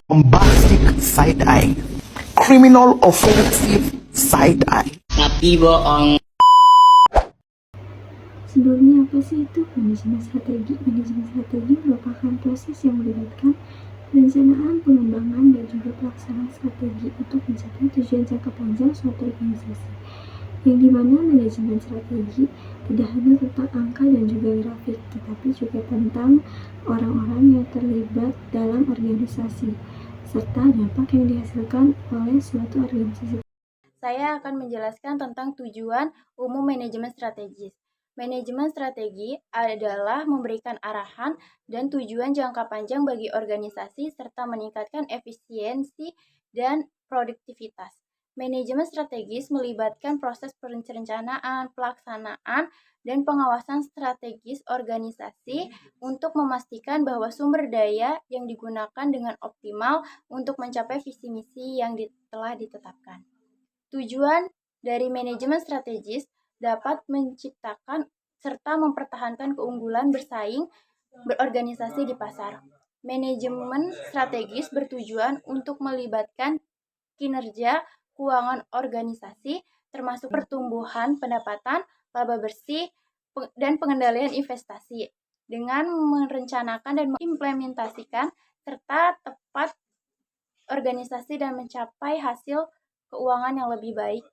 Bombastic side-eye, criminal offensive side-eye. Tapi bohong. Sebelumnya apa sih itu manajemen strategi? Manajemen strategi merupakan proses yang melibatkan perencanaan, pengembangan, dan juga pelaksanaan strategi untuk mencapai tujuan jangka panjang suatu organisasi. Yang dimana manajemen strategi tidak hanya tentang angka dan juga grafik, tetapi juga tentang orang-orang yang terlibat dalam organisasi, serta dampak yang dihasilkan oleh suatu organisasi. Saya akan menjelaskan tentang tujuan umum manajemen strategis. Manajemen strategi adalah memberikan arahan dan tujuan jangka panjang bagi organisasi serta meningkatkan efisiensi dan produktivitas. Manajemen strategis melibatkan proses perencanaan, pelaksanaan, dan pengawasan strategis organisasi untuk memastikan bahwa sumber daya yang digunakan dengan optimal untuk mencapai visi misi yang telah ditetapkan. Tujuan dari manajemen strategis dapat menciptakan serta mempertahankan keunggulan bersaing berorganisasi di pasar. Manajemen strategis bertujuan untuk melibatkan kinerja keuangan organisasi, termasuk pertumbuhan pendapatan, laba bersih, dan pengendalian investasi, dengan merencanakan dan mengimplementasikan serta tepat organisasi dan mencapai hasil keuangan yang lebih baik.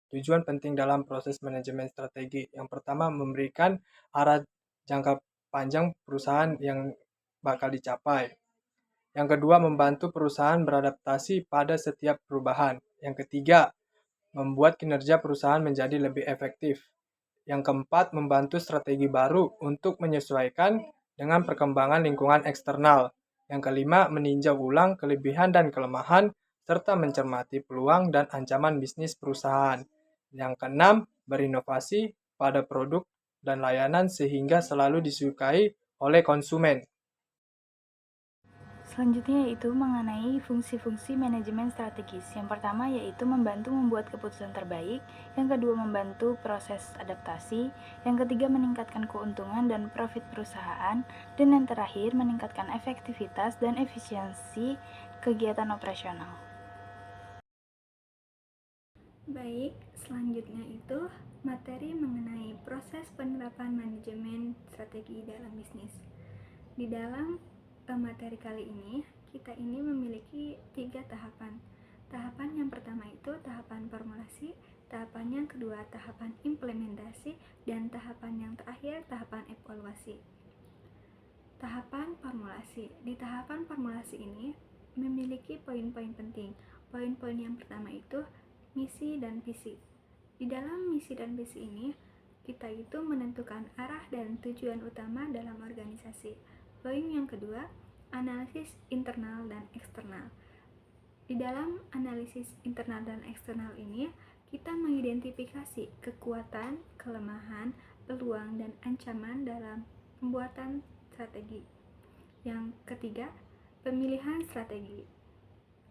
Tujuan penting dalam proses manajemen strategi. Yang pertama, memberikan arah jangka panjang perusahaan yang bakal dicapai. Yang kedua, membantu perusahaan beradaptasi pada setiap perubahan. Yang ketiga, membuat kinerja perusahaan menjadi lebih efektif. Yang keempat, membantu strategi baru untuk menyesuaikan dengan perkembangan lingkungan eksternal. Yang kelima, meninjau ulang kelebihan dan kelemahan, serta mencermati peluang dan ancaman bisnis perusahaan. Yang keenam, berinovasi pada produk dan layanan sehingga selalu disukai oleh konsumen. Selanjutnya yaitu mengenai fungsi-fungsi manajemen strategis. Yang pertama yaitu membantu membuat keputusan terbaik, yang kedua membantu proses adaptasi, yang ketiga meningkatkan keuntungan dan profit perusahaan, dan yang terakhir meningkatkan efektivitas dan efisiensi kegiatan operasional. Baik, selanjutnya itu materi mengenai proses penerapan manajemen strategi dalam bisnis. Di dalam materi kali ini, kita ini memiliki 3 tahapan. Tahapan yang pertama itu tahapan formulasi, tahapan yang kedua tahapan implementasi, dan tahapan yang terakhir tahapan evaluasi. Tahapan formulasi. Di tahapan formulasi ini memiliki poin-poin penting. Poin-poin yang pertama itu misi dan visi. Di dalam misi dan visi ini, kita itu menentukan arah dan tujuan utama dalam organisasi. Poin yang kedua, analisis internal dan eksternal. Di dalam analisis internal dan eksternal ini, kita mengidentifikasi kekuatan, kelemahan, peluang, dan ancaman dalam pembuatan strategi. Yang ketiga, pemilihan strategi.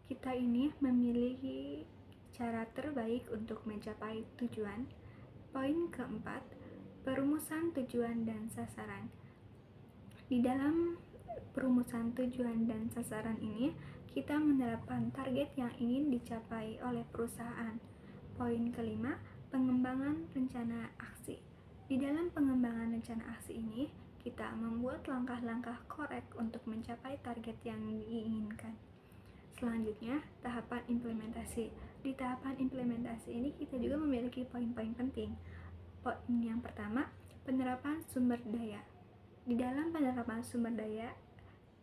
Kita ini memiliki cara terbaik untuk mencapai tujuan. Poin keempat, perumusan tujuan dan sasaran. Di dalam perumusan tujuan dan sasaran ini, kita menerapkan target yang ingin dicapai oleh perusahaan. Poin kelima, pengembangan rencana aksi. Di dalam pengembangan rencana aksi ini, kita membuat langkah-langkah korek untuk mencapai target yang diinginkan. Selanjutnya, tahapan implementasi. Di tahapan implementasi ini kita juga memiliki poin-poin penting. Poin yang pertama, penerapan sumber daya. Di dalam penerapan sumber daya,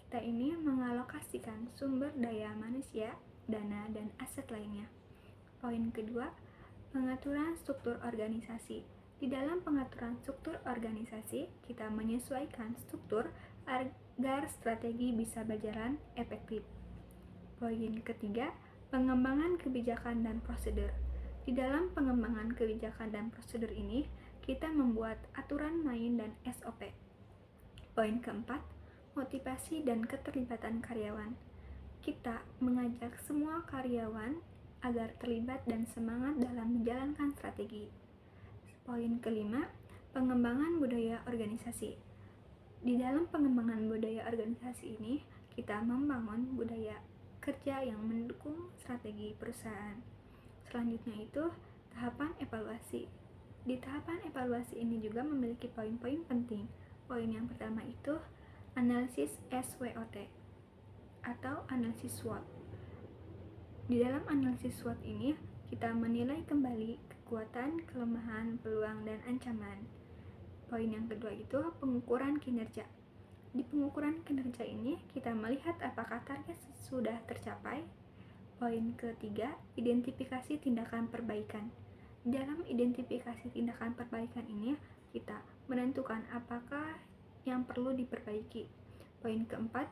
kita ini mengalokasikan sumber daya manusia, dana, dan aset lainnya. Poin kedua, pengaturan struktur organisasi. Di dalam pengaturan struktur organisasi, kita menyesuaikan struktur agar strategi bisa berjalan efektif. Poin ketiga, pengembangan kebijakan dan prosedur. Di dalam pengembangan kebijakan dan prosedur ini, kita membuat aturan main dan SOP. Poin keempat, motivasi dan keterlibatan karyawan. Kita mengajak semua karyawan agar terlibat dan semangat dalam menjalankan strategi. Poin kelima, pengembangan budaya organisasi. Di dalam pengembangan budaya organisasi ini, kita membangun budaya kerja yang mendukung strategi perusahaan. Selanjutnya itu tahapan evaluasi. Di tahapan evaluasi ini juga memiliki poin-poin penting. Poin yang pertama itu analisis SWOT atau analisis SWOT. Di dalam analisis SWOT ini, kita menilai kembali kekuatan, kelemahan, peluang, dan ancaman. Poin yang kedua itu pengukuran kinerja. Di pengukuran kinerja ini, kita melihat apakah target sudah tercapai. Poin ketiga, identifikasi tindakan perbaikan. Dalam identifikasi tindakan perbaikan ini, kita menentukan apakah yang perlu diperbaiki. Poin keempat,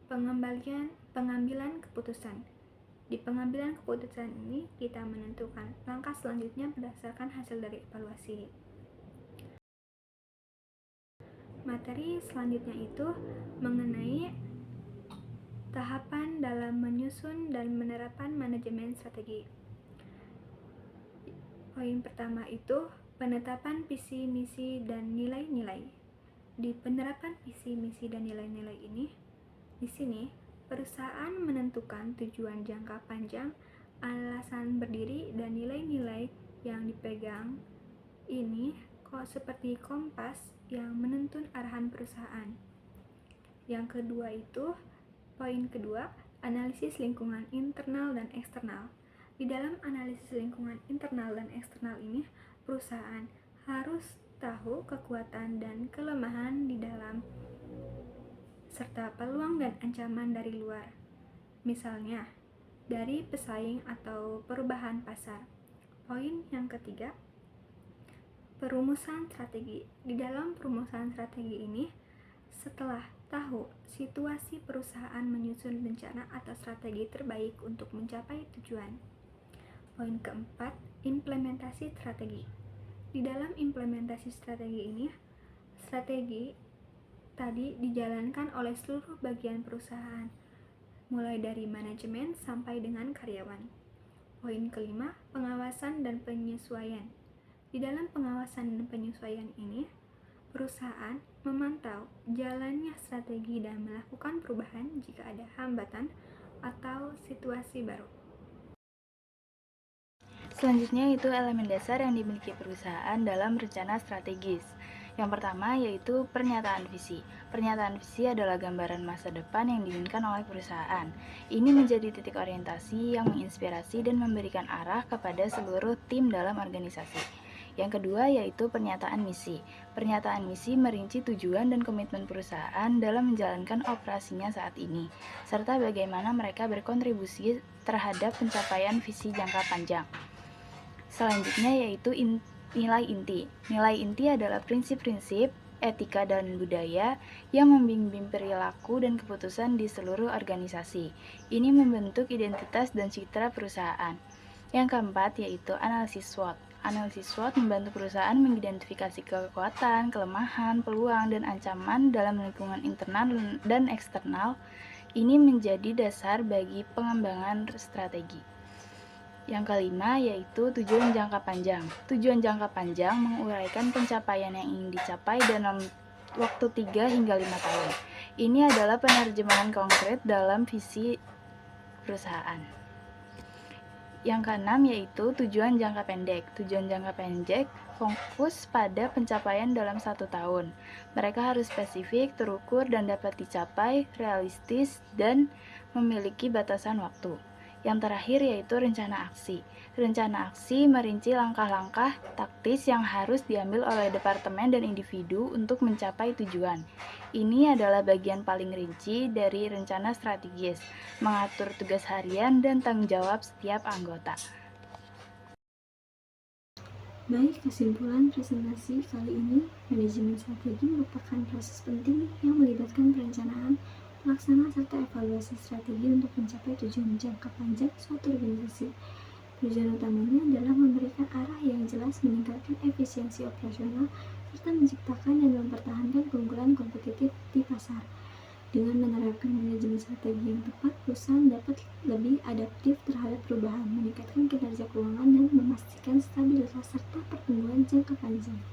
pengambilan keputusan. Di pengambilan keputusan ini, kita menentukan langkah selanjutnya berdasarkan hasil dari evaluasi. Materi selanjutnya itu mengenai tahapan dalam menyusun dan menerapkan manajemen strategi. Poin pertama itu penetapan visi, misi, dan nilai-nilai. Di penerapan visi, misi, dan nilai-nilai ini, di sini perusahaan menentukan tujuan jangka panjang, alasan berdiri, dan nilai-nilai yang dipegang. Ini kok seperti kompas yang menuntun arahan perusahaan. Yang kedua itu, poin kedua, analisis lingkungan internal dan eksternal. Di dalam analisis lingkungan internal dan eksternal ini, perusahaan harus tahu kekuatan dan kelemahan di dalam serta peluang dan ancaman dari luar. Misalnya, dari pesaing atau perubahan pasar. Poin yang ketiga, perumusan strategi. Di dalam perumusan strategi ini, setelah tahu situasi perusahaan menyusun rencana atau strategi terbaik untuk mencapai tujuan. Poin keempat, implementasi strategi. Di dalam implementasi strategi ini, strategi tadi dijalankan oleh seluruh bagian perusahaan, mulai dari manajemen sampai dengan karyawan. Poin kelima, pengawasan dan penyesuaian. Di dalam pengawasan dan penyesuaian ini, perusahaan memantau jalannya strategi dan melakukan perubahan jika ada hambatan atau situasi baru. Selanjutnya itu elemen dasar yang dimiliki perusahaan dalam rencana strategis. Yang pertama yaitu pernyataan visi. Pernyataan visi adalah gambaran masa depan yang diinginkan oleh perusahaan. Ini menjadi titik orientasi yang menginspirasi dan memberikan arah kepada seluruh tim dalam organisasi. Yang kedua yaitu pernyataan misi. Pernyataan misi merinci tujuan dan komitmen perusahaan dalam menjalankan operasinya saat ini, serta bagaimana mereka berkontribusi terhadap pencapaian visi jangka panjang. Selanjutnya yaitu nilai inti. Nilai inti adalah prinsip-prinsip, etika dan budaya yang membimbing perilaku dan keputusan di seluruh organisasi. Ini membentuk identitas dan citra perusahaan. Yang keempat yaitu analisis SWOT. Analisis SWOT membantu perusahaan mengidentifikasi kekuatan, kelemahan, peluang, dan ancaman dalam lingkungan internal dan eksternal. Ini menjadi dasar bagi pengembangan strategi. Yang kelima yaitu tujuan jangka panjang. Tujuan jangka panjang menguraikan pencapaian yang ingin dicapai dalam waktu 3 hingga 5 tahun. Ini adalah penerjemahan konkret dalam visi perusahaan. Yang keenam yaitu tujuan jangka pendek. Tujuan jangka pendek fokus pada pencapaian dalam 1 tahun. Mereka harus spesifik, terukur, dan dapat dicapai, realistis, dan memiliki batasan waktu. Yang terakhir yaitu rencana aksi. Rencana aksi merinci langkah-langkah taktis yang harus diambil oleh departemen dan individu untuk mencapai tujuan. Ini adalah bagian paling rinci dari rencana strategis, mengatur tugas harian dan tanggung jawab setiap anggota. Baik, kesimpulan presentasi kali ini, manajemen strategi merupakan proses penting yang melibatkan perencanaan, pelaksanaan serta evaluasi strategi untuk mencapai tujuan jangka panjang suatu organisasi. Tujuan utamanya adalah memberikan arah yang jelas, meningkatkan efisiensi operasional, serta menciptakan dan mempertahankan keunggulan kompetitif di pasar. Dengan menerapkan manajemen strategi yang tepat, perusahaan dapat lebih adaptif terhadap perubahan, meningkatkan kinerja keuangan, dan memastikan stabilitas serta pertumbuhan jangka panjang.